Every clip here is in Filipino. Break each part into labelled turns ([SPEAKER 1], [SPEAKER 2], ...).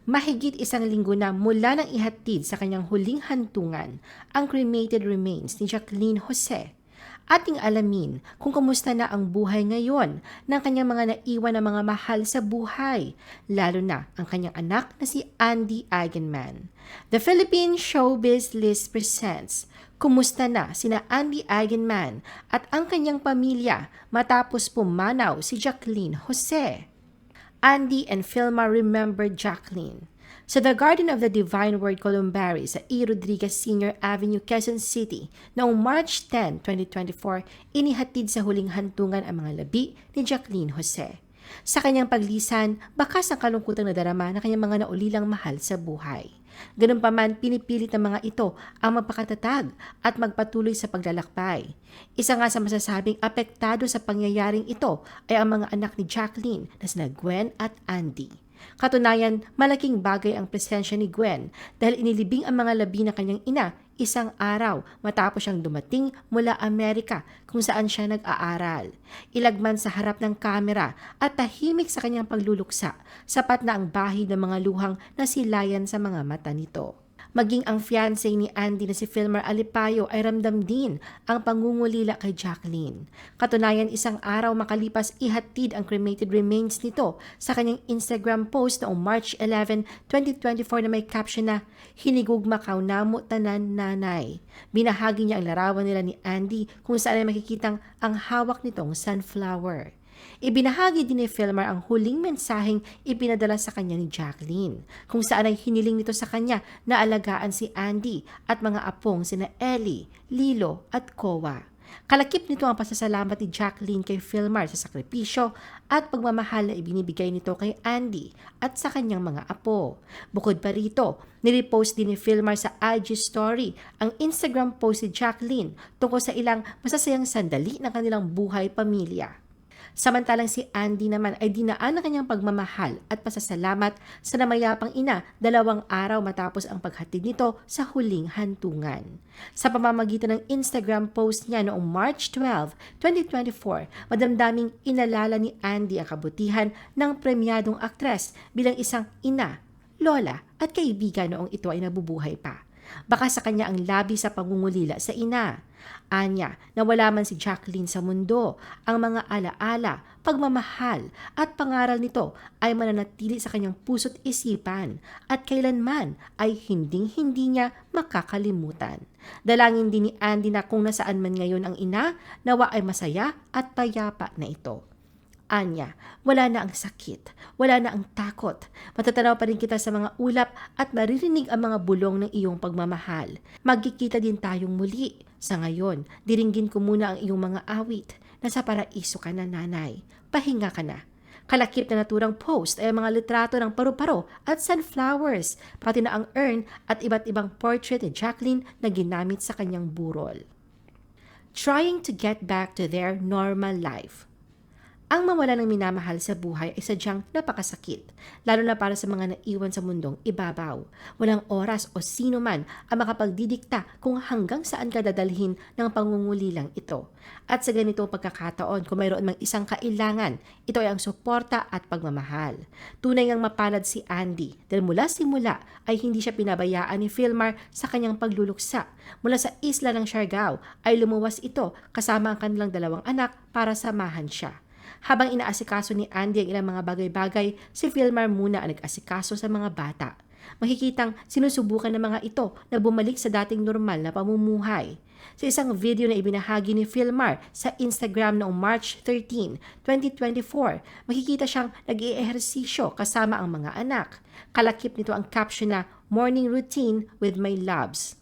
[SPEAKER 1] Mahigit isang linggo na mula nang ihatid sa kanyang huling hantungan ang cremated remains ni Jacqueline Jose. Ating alamin kung kumusta na ang buhay ngayon ng kanyang mga naiwan na mga mahal sa buhay, lalo na ang kanyang anak na si Andy Eigenman. The Philippine Showbiz List presents Kumusta na sina Andy Eigenman at ang kanyang pamilya matapos pumanaw si Jacqueline Jose. Andy and Filma remembered Jacqueline. Sa The Garden of the Divine Word Columbari sa E. Rodriguez Sr. Avenue, Quezon City, noong March 10, 2024, inihatid sa huling hantungan ang mga labi ni Jacqueline Jose. Sa kanyang paglisan, bakas ang kalungkutang nadarama ng kanyang mga naulilang mahal sa buhay. Ganun pa man, pinipilit ng mga ito ang magpakatatag at magpatuloy sa paglalakbay. Isa nga sa masasabing apektado sa pangyayaring ito ay ang mga anak ni Jacqueline na sina Gwen at Andy. Katunayan, malaking bagay ang presensya ni Gwen dahil inilibing ang mga labi ng kanyang ina isang araw matapos siyang dumating mula Amerika kung saan siya nag-aaral. Ilagman sa harap ng kamera at tahimik sa kanyang pagluluksa, sapat na ang bahid ng mga luhang nasilayan sa mga mata nito. Maging ang fiancé ni Andy na si Filmer Alipayo ay ramdam din ang pangungulila kay Jacqueline. Katunayan, isang araw makalipas ihatid ang cremated remains nito sa kanyang Instagram post noong March 11, 2024 na may caption na "Hinigugma kaw namo tanan nanay". Binahagi niya ang larawan nila ni Andy kung saan ay makikitang ang hawak nitong sunflower. Ibinahagi din ni Filmer ang huling mensaheng ipinadala sa kanya ni Jacqueline, kung saan ay hiniling nito sa kanya na alagaan si Andy at mga apong sina Ellie, Lilo at Kowa. Kalakip nito ang pasasalamat ni Jacqueline kay Filmer sa sakripisyo at pagmamahal na ibinibigay nito kay Andy at sa kanyang mga apo. Bukod pa rito, nirepost din ni Filmer sa IG story ang Instagram post ni Jacqueline tungkol sa ilang masasayang sandali ng kanilang buhay pamilya. Samantalang si Andy naman ay dinaan ng kanyang pagmamahal at pasasalamat sa namayapang ina 2 araw matapos ang paghatid nito sa huling hantungan. Sa pamamagitan ng Instagram post niya noong March 12, 2024, madamdaming inalala ni Andy ang kabutihan ng premyadong aktres bilang isang ina, lola at kaibigan noong ito ay nabubuhay pa. Baka sa kanya ang labi sa pangungulila sa ina. Anya, nawala man si Jacqueline sa mundo, ang mga alaala, pagmamahal at pangaral nito ay mananatili sa kanyang puso't isipan at kailanman ay hinding-hindi niya makakalimutan. Dalangin din ni Andy na kung nasaan man ngayon ang ina, nawa ay masaya at payapa na ito. Anya, wala na ang sakit, wala na ang takot. Matatanaw pa rin kita sa mga ulap at maririnig ang mga bulong ng iyong pagmamahal. Magkikita din tayong muli. Sa ngayon, diringgin ko muna ang iyong mga awit. Nasa paraiso ka na, nanay. Pahinga ka na. Kalakip na naturang post ay ang mga litrato ng paru-paro at sunflowers, pati na ang urn at iba't ibang portrait ni Jacqueline na ginamit sa kanyang burol. Trying to get back to their normal life. Ang mawala ng minamahal sa buhay ay sadyang napakasakit, lalo na para sa mga naiwan sa mundong ibabaw. Walang oras o sino man ang makapagdidikta kung hanggang saan ka dadalhin ng pangungulilang ito. At sa ganitong pagkakataon, kung mayroon mang isang kailangan, ito ay ang suporta at pagmamahal. Tunay ngang mapalad si Andy dahil mula simula ay hindi siya pinabayaan ni Filmer sa kanyang pagluluksa. Mula sa isla ng Siargao ay lumuwas ito kasama ang kanilang 2 anak para samahan siya. Habang inaasikaso ni Andy ang ilang mga bagay-bagay, si Filmer muna ang nag-asikaso sa mga bata. Makikitang sinusubukan ng mga ito na bumalik sa dating normal na pamumuhay. Sa isang video na ibinahagi ni Filmer sa Instagram noong March 13, 2024, makikita siyang nag-i-ehersisyo kasama ang mga anak. Kalakip nito ang caption na "Morning Routine with my loves".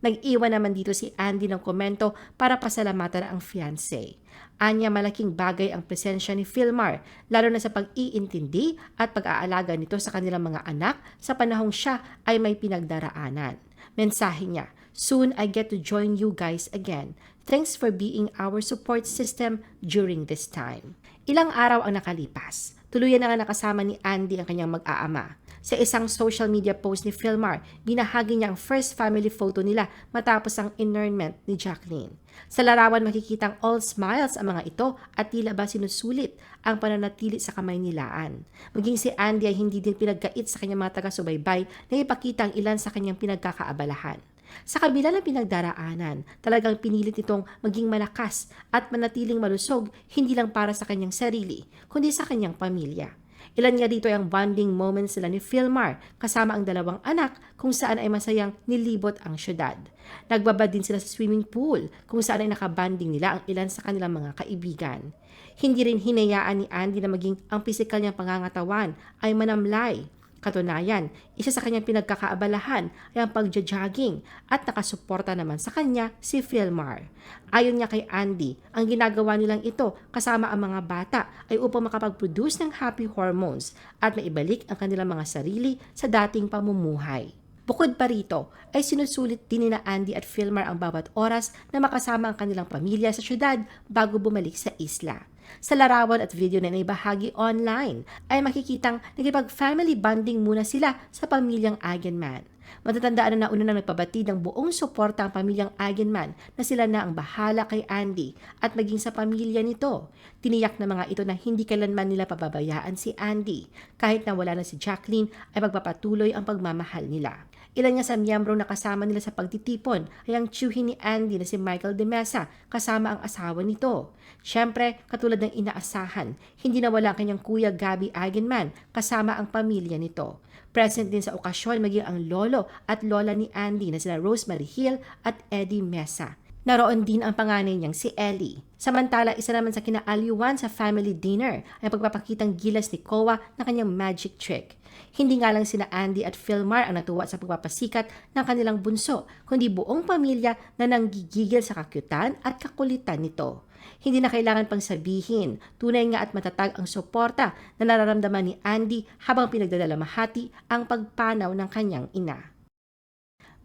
[SPEAKER 1] Nag-iwan naman dito si Andy ng komento para pasalamatan ang fiancé. Anya, malaking bagay ang presensya ni Filmer, lalo na sa pag-iintindi at pag-aalaga nito sa kanilang mga anak sa panahong siya ay may pinagdaraanan. Mensahe niya, "Soon I get to join you guys again. Thanks for being our support system during this time." Ilang araw ang nakalipas. Tuluyan na nga nakasama ni Andy ang kanyang mag-aama. Sa isang social media post ni Philmar, binahagi niya ang first family photo nila matapos ang internment ni Jacqueline. Sa larawan makikitang all smiles ang mga ito at tila ba sinusulit ang pananatili sa kamay nilaan. Maging si Andy ay hindi din pinagkait sa kanyang mga taga-subaybay na ipakita ang ilan sa kanyang pinagkakaabalahan. Sa kabila ng pinagdaraanan, talagang pinilit itong maging malakas at manatiling malusog hindi lang para sa kanyang sarili, kundi sa kanyang pamilya. Ilan nga dito ay ang bonding moments nila ni Philmar kasama ang dalawang anak kung saan ay masayang nilibot ang syudad. Nagbabad din sila sa swimming pool kung saan ay nakabanding nila ang ilan sa kanilang mga kaibigan. Hindi rin hinayaan ni Andy na maging ang pisikal niyang pangangatawan ay manamlay. Katunayan, isa sa kanyang pinagkakaabalahan ay ang pagja-jogging at nakasuporta naman sa kanya si Philmar. Ayon niya kay Andy, ang ginagawa nilang ito kasama ang mga bata ay upang makapag-produce ng happy hormones at maibalik ang kanilang mga sarili sa dating pamumuhay. Bukod pa rito, ay sinusulit din ni Andy at Philmar ang bawat oras na makasama ang kanilang pamilya sa syudad bago bumalik sa isla. Sa larawan at video na naibahagi online, ay makikitang nagipag-family bonding muna sila sa pamilyang Eigenman. Matatandaan na nauna na nagpabatid ng buong suporta ang pamilyang Eigenman na sila na ang bahala kay Andy at maging sa pamilya nito. Tiniyak na mga ito na hindi kailanman nila pababayaan si Andy. Kahit na wala na si Jacqueline ay magpapatuloy ang pagmamahal nila. Ilan nga sa miyembrong nakasama nila sa pagtitipon ay ang tiyuhin ni Andy na si Michael De Mesa kasama ang asawa nito. Siyempre, katulad ng inaasahan, hindi nawala ang kanyang kuya Gabby Eigenman kasama ang pamilya nito. Present din sa okasyon maging ang lolo at lola ni Andy na sila Rosemary Hill at Eddie Mesa. Naroon din ang panganay niyang si Ellie. Samantala, isa naman sa kinaalyuan sa family dinner ay pagpapakitang gilas ni Kowa na kanyang magic trick. Hindi nga lang sina Andy at Philmar ang natuwa sa pagpapasikat ng kanilang bunso, kundi buong pamilya na nanggigigil sa kakyutan at kakulitan nito. Hindi na kailangan pang sabihin, tunay nga at matatag ang suporta na nararamdaman ni Andy habang pinagdadalamahati ang pagpanaw ng kanyang ina.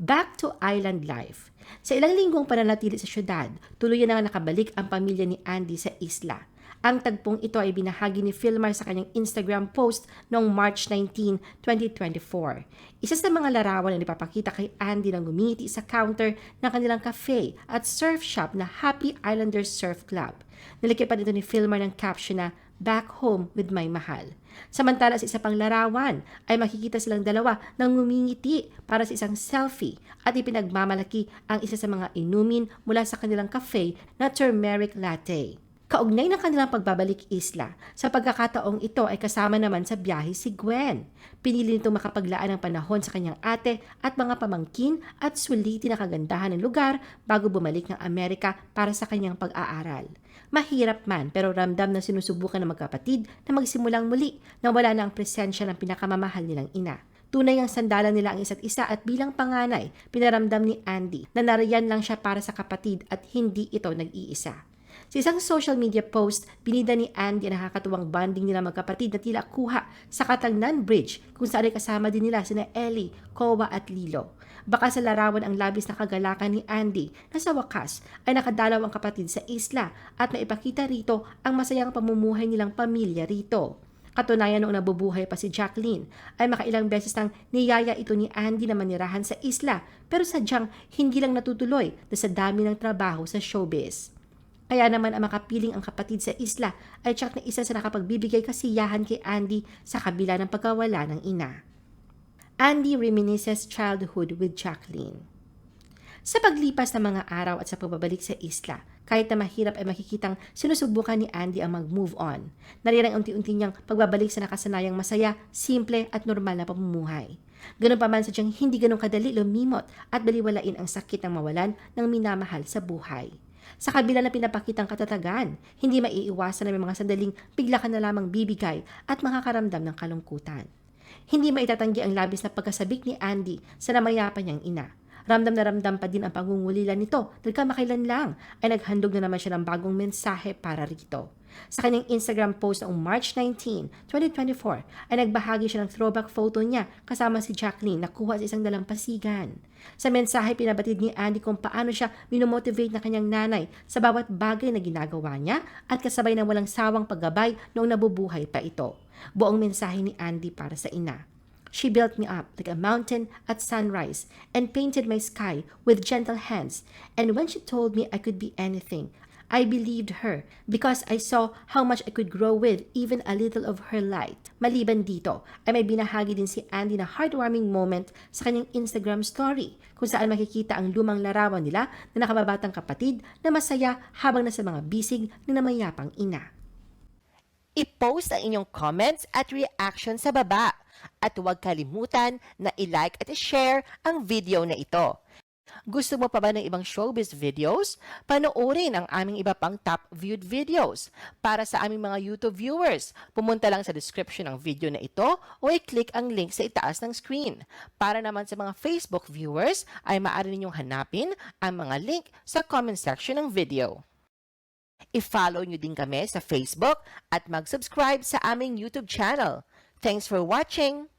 [SPEAKER 1] Back to island life. Sa ilang linggong pananatili sa syudad, tuluyan na nga nakabalik ang pamilya ni Andy sa isla. Ang tagpong ito ay binahagi ni Philmar sa kanyang Instagram post noong March 19, 2024. Isa sa mga larawan na ipapakita kay Andy na gumiti sa counter ng kanilang cafe at surf shop na Happy Islanders Surf Club. Nalikit pa dito ni Philmar ng caption na "Back home with my mahal." Samantala sa isa pang larawan ay makikita silang dalawa nang ngumingiti para sa isang selfie at ipinagmamalaki ang isa sa mga inumin mula sa kanilang cafe na turmeric latte. Kaugnay ng kanilang pagbabalik isla, sa pagkakataong ito ay kasama naman sa biyahe si Gwen. Pinili nitong makapaglaan ng panahon sa kanyang ate at mga pamangkin at sulitin na kagandahan ng lugar bago bumalik ng Amerika para sa kanyang pag-aaral. Mahirap man pero ramdam na sinusubukan ng magkapatid na magsimulang muli na wala na ang presensya ng pinakamamahal nilang ina. Tunay ang sandalan nila ang isa't isa at bilang panganay, pinaramdam ni Andy na nariyan lang siya para sa kapatid at hindi ito nag-iisa. Sa isang social media post, binida ni Andy ang nakakatuwang bonding nila magkapatid na tila kuha sa Katangnan Bridge kung saan ay kasama din nila sina Ellie, Kowa at Lilo. Baka sa larawan ang labis na kagalakan ni Andy na sa wakas ay nakadalaw ang kapatid sa isla at naipakita rito ang masayang pamumuhay nilang pamilya rito. Katunayan noong nabubuhay pa si Jacqueline ay makailang beses nang niyaya ito ni Andy na manirahan sa isla pero sadyang hindi lang natutuloy dahil sa dami ng trabaho sa showbiz. Kaya naman ang makapiling ang kapatid sa isla ay tsak na isa sa nakapagbibigay kasiyahan kay Andy sa kabila ng pagkawala ng ina. Andy reminisces childhood with Jacqueline. Sa paglipas ng mga araw at sa pagbabalik sa isla, kahit na mahirap ay makikitang sinusubukan ni Andy ang mag-move on. Naririnig unti-unti niyang pagbabalik sa nakasanayang masaya, simple at normal na pamumuhay. Ganun pa man sadyang hindi ganun kadali lumimot at baliwalain ang sakit ng mawalan ng minamahal sa buhay. Sa kabila na pinapakitang katatagan, hindi maiiwasan na may mga sandaling bigla ka na lamang bibigay at makakaramdam ng kalungkutan. Hindi maitatanggi ang labis na pagkasabik ni Andy sa namayapan niyang ina. Ramdam na ramdam pa din ang pangungulila nito dahil kamakailan lang ay naghandog na naman siya ng bagong mensahe para rito. Sa kanyang Instagram post noong March 19, 2024 ay nagbahagi siya ng throwback photo niya kasama si Jacqueline na kuha sa isang dalampasigan. Sa mensahe pinabatid ni Andy kung paano siya minomotivate na kanyang nanay sa bawat bagay na ginagawa niya at kasabay ng walang sawang paggabay noong nabubuhay pa ito. Buong mensahe ni Andy para sa ina. She built me up like a mountain at sunrise and painted my sky with gentle hands. And when she told me I could be anything, I believed her because I saw how much I could grow with even a little of her light. Maliban dito, ay may binahagi din si Andy na heartwarming moment sa kanyang Instagram story kung saan makikita ang lumang larawan nila na nakababatang kapatid na masaya habang nasa mga bisig ng namayapang ina.
[SPEAKER 2] I-post ang inyong comments at reaction sa baba. At huwag kalimutan na i-like at i-share ang video na ito. Gusto mo pa ba ng ibang showbiz videos? Panoorin ang aming iba pang top viewed videos. Para sa aming mga YouTube viewers, pumunta lang sa description ng video na ito o i-click ang link sa itaas ng screen. Para naman sa mga Facebook viewers, ay maaari ninyong hanapin ang mga link sa comment section ng video. I-follow nyo din kami sa Facebook at mag-subscribe sa aming YouTube channel. Thanks for watching!